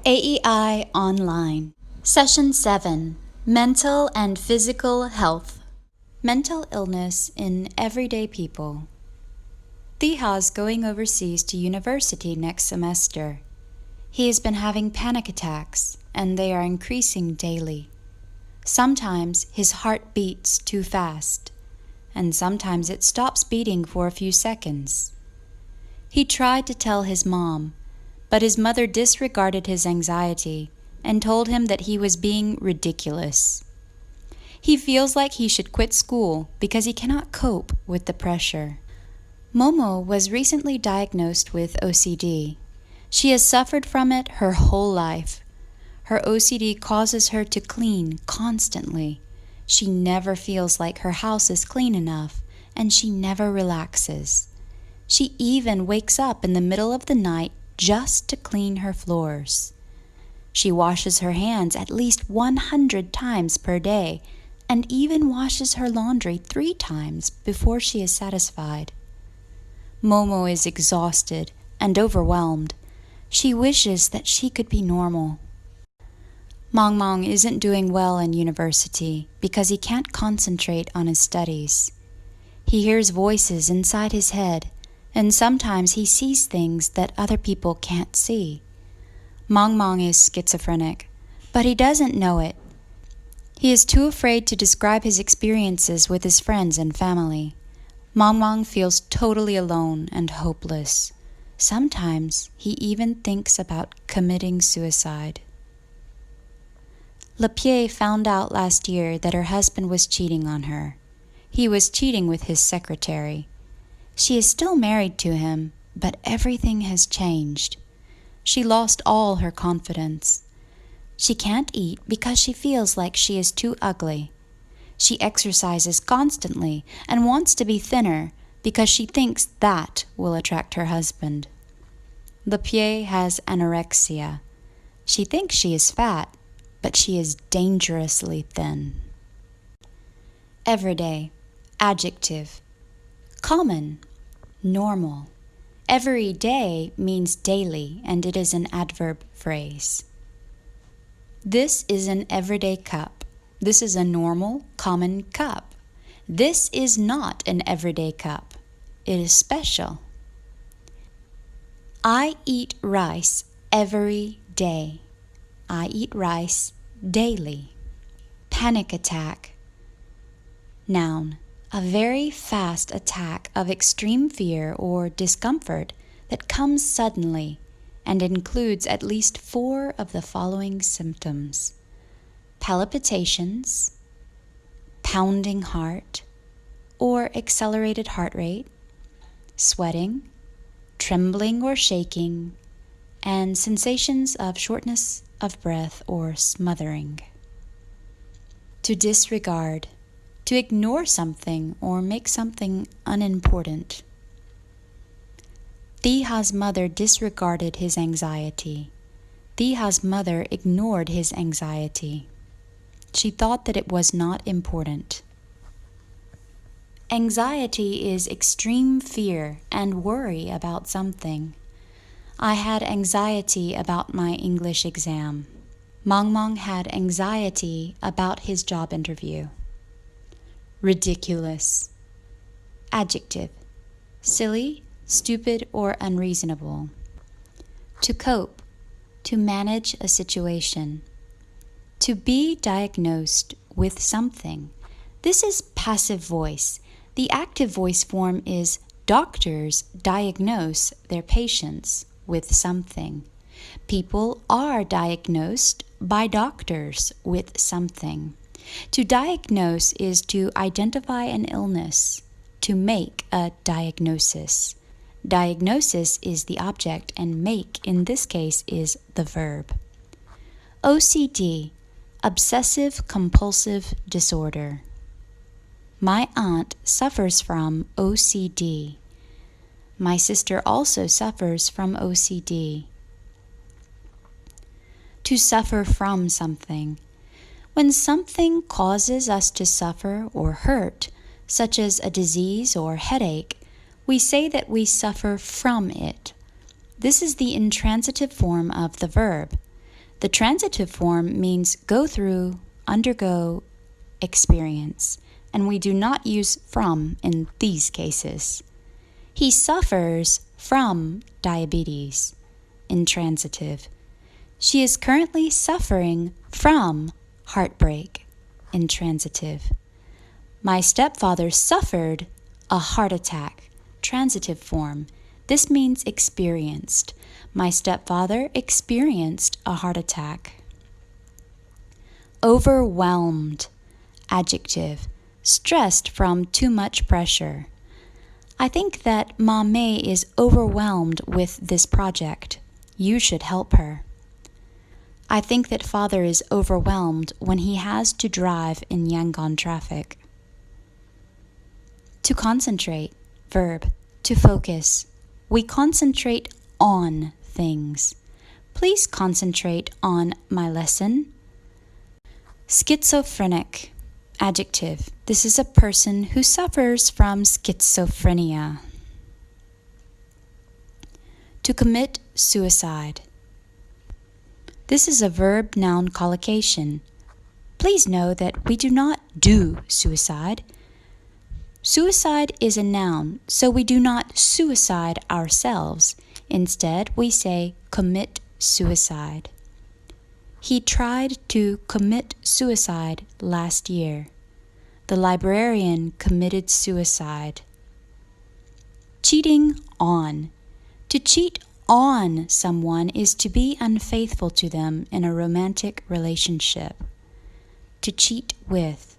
AEI Online. Session 7. Mental and Physical Health. Mental illness in everyday people. Tiha's going overseas to university next semester. He has been having panic attacks, and they are increasing daily. Sometimes his heart beats too fast, and sometimes it stops beating for a few seconds. He tried to tell his mom, but his mother disregarded his anxiety and told him that he was being ridiculous. He feels like he should quit school because he cannot cope with the pressure. Momo was recently diagnosed with OCD. She has suffered from it her whole life. Her OCD causes her to clean constantly. She never feels like her house is clean enough, and she never relaxes. She even wakes up in the middle of the night just to clean her floors. She washes her hands at least 100 times per day and even washes her laundry 3 times before she is satisfied. Momo is exhausted and overwhelmed. She wishes that she could be normal. Mong isn't doing well in university because he can't concentrate on his studies. He hears voices inside his head, and sometimes he sees things that other people can't see. Mong is schizophrenic, but he doesn't know it. He is too afraid to describe his experiences with his friends and family. Mong feels totally alone and hopeless. Sometimes he even thinks about committing suicide. Lapie found out last year that her husband was cheating on her. He was cheating with his secretary. She is still married to him, but everything has changed. She lost all her confidence. She can't eat because she feels like she is too ugly. She exercises constantly and wants to be thinner because she thinks that will attract her husband. Lapie has anorexia. She thinks she is fat, but she is dangerously thin. Everyday. Adjective. Common. Normal. Every day means daily, and it is an adverb phrase. This is an everyday cup. This is a normal, common cup. This is not an everyday cup. It is special. I eat rice every day. I eat rice daily. Panic attack. Noun. A very fast attack of extreme fear or discomfort that comes suddenly and includes at least 4 of the following symptoms: palpitations, pounding heart or accelerated heart rate, sweating, trembling or shaking, and sensations of shortness of breath or smothering. To disregard. To ignore something or make something unimportant. Tiha's mother disregarded his anxiety. Tiha's mother ignored his anxiety. She thought that it was not important. Anxiety is extreme fear and worry about something. I had anxiety about my English exam. Mong had anxiety about his job interview. Ridiculous. Adjective. Silly, stupid, or unreasonable. To cope. To manage a situation. To be diagnosed with something. This is passive voice. The active voice form is doctors diagnose their patients with something. People are diagnosed by doctors with something. To diagnose is to identify an illness, to make a diagnosis. Diagnosis is the object and make in this case is the verb. OCD, obsessive compulsive disorder. My aunt suffers from OCD. My sister also suffers from OCD. To suffer from something. When something causes us to suffer or hurt, such as a disease or headache, we say that we suffer from it. This is the intransitive form of the verb. The transitive form means go through, undergo, experience, and we do not use from in these cases. He suffers from diabetes in transitive. She is currently suffering from heartbreak in transitive. My stepfather suffered a heart attack, transitive form. This means experienced. My stepfather experienced a heart attack. Overwhelmed, adjective, stressed from too much pressure. I think that Ma Mei is overwhelmed with this project. You should help her. I think that father is overwhelmed when he has to drive in Yangon traffic. To concentrate, verb, to focus. We concentrate on things. Please concentrate on my lesson. Schizophrenic, adjective. This is a person who suffers from schizophrenia. To commit suicide. This is a verb-noun collocation. Please know that we do not do suicide. Suicide is a noun, so we do not suicide ourselves. Instead, we say commit suicide. He tried to commit suicide last year. The librarian committed suicide. Cheating on. To cheat on someone is to be unfaithful to them in a romantic relationship. To cheat with.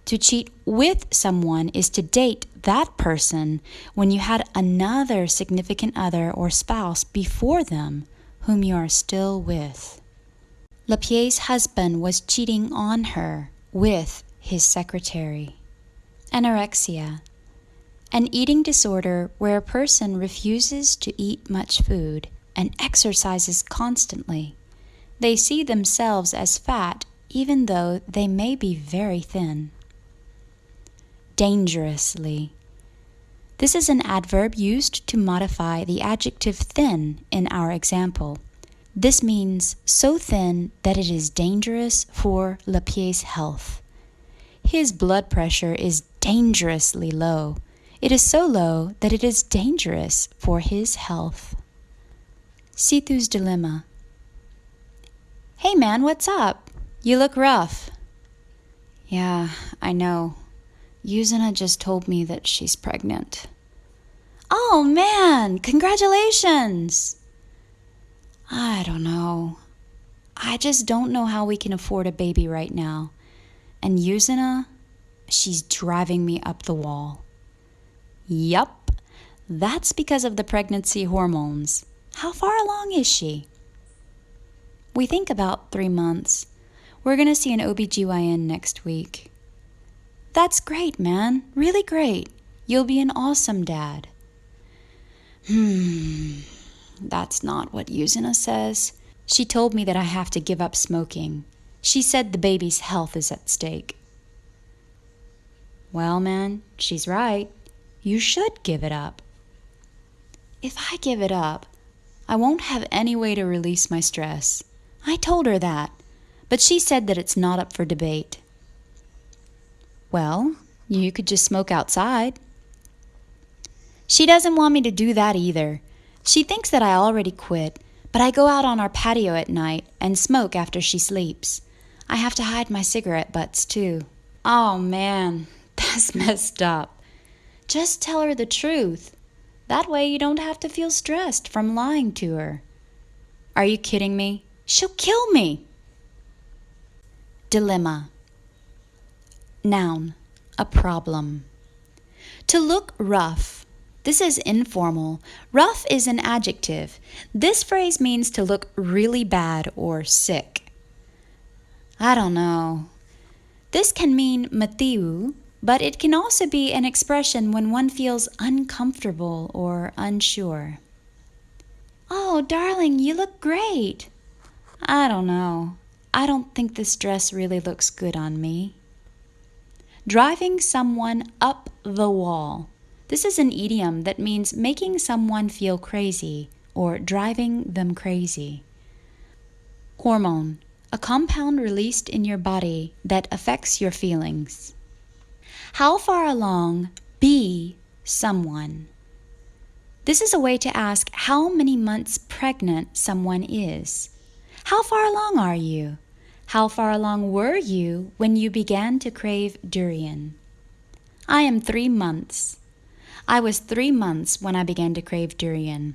To cheat with someone is to date that person when you had another significant other or spouse before them whom you are still with. LePierre's husband was cheating on her with his secretary. Anorexia. An eating disorder where a person refuses to eat much food and exercises constantly. They see themselves as fat even though they may be very thin. Dangerously. This is an adverb used to modify the adjective thin in our example. This means so thin that it is dangerous for LePierre's health. His blood pressure is dangerously low. It is so low that it is dangerous for his health. Sithu's dilemma. Hey man, what's up? You look rough. Yeah, I know. Yuzina just told me that she's pregnant. Oh man, congratulations! I don't know. I just don't know how we can afford a baby right now. And Yuzina, she's driving me up the wall. Yup, that's because of the pregnancy hormones. How far along is she? We think about 3 months. We're going to see an OBGYN next week. That's great, man. Really great. You'll be an awesome dad. That's not what Yuzina says. She told me that I have to give up smoking. She said the baby's health is at stake. Well, man, she's right. You should give it up. If I give it up, I won't have any way to release my stress. I told her that, but she said that it's not up for debate. Well, you could just smoke outside. She doesn't want me to do that either. She thinks that I already quit, but I go out on our patio at night and smoke after she sleeps. I have to hide my cigarette butts too. Oh man, that's messed up. Just tell her the truth. That way you don't have to feel stressed from lying to her. Are you kidding me? She'll kill me. Dilemma. Noun, a problem. To look rough. This is informal. Rough is an adjective. This phrase means to look really bad or sick. I don't know. This can mean matiu, but it can also be an expression when one feels uncomfortable or unsure. Oh, darling, you look great. I don't know. I don't think this dress really looks good on me. Driving someone up the wall. This is an idiom that means making someone feel crazy or driving them crazy. Hormone, a compound released in your body that affects your feelings. How far along? Be someone. This is a way to ask how many months pregnant someone is. How far along are you? How far along were you when you began to crave durian? I am 3 months. I was 3 months when I began to crave durian.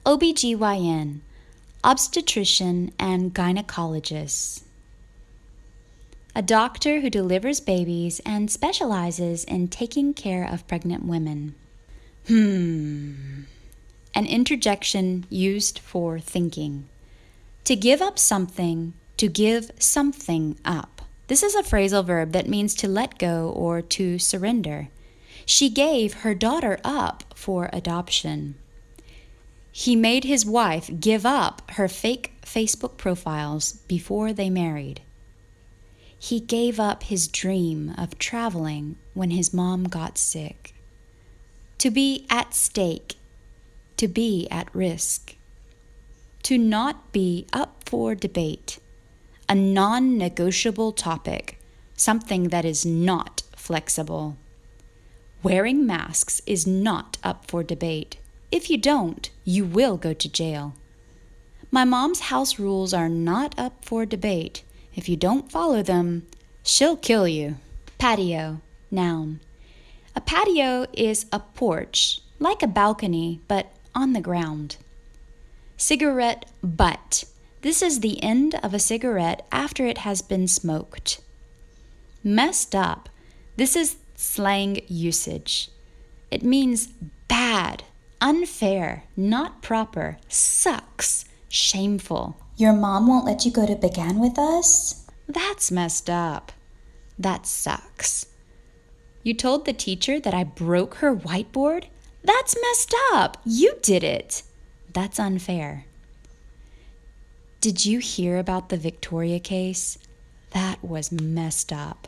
OBGYN, obstetrician and gynecologist. A doctor who delivers babies and specializes in taking care of pregnant women. An interjection used for thinking. To give up something, to give something up. This is a phrasal verb that means to let go or to surrender. She gave her daughter up for adoption. He made his wife give up her fake Facebook profiles before they married. He gave up his dream of traveling when his mom got sick. To be at stake, to be at risk. To not be up for debate, a non-negotiable topic, something that is not flexible. Wearing masks is not up for debate. If you don't, you will go to jail. My mom's house rules are not up for debate. If you don't follow them, she'll kill you. Patio, noun. A patio is a porch, like a balcony, but on the ground. Cigarette butt. This is the end of a cigarette after it has been smoked. Messed up. This is slang usage. It means bad, unfair, not proper, sucks, shameful. Your mom won't let you go to Began with us? That's messed up. That sucks. You told the teacher that I broke her whiteboard? That's messed up. You did it. That's unfair. Did you hear about the Victoria case? That was messed up.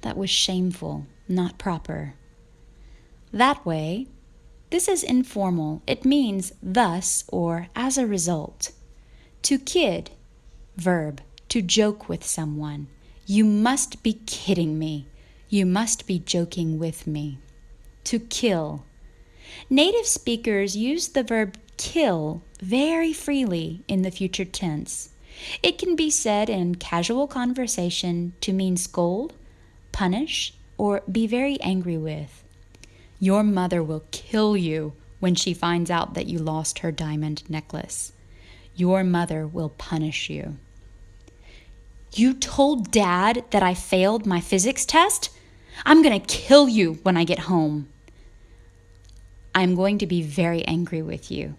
That was shameful, not proper. That way. This is informal. It means thus or as a result. To kid, verb, to joke with someone. You must be kidding me. You must be joking with me. To kill. Native speakers use the verb kill very freely in the future tense. It can be said in casual conversation to mean scold, punish, or be very angry with. Your mother will kill you when she finds out that you lost her diamond necklace. Your mother will punish you. You told Dad that I failed my physics test? I'm going to kill you when I get home. I'm going to be very angry with you.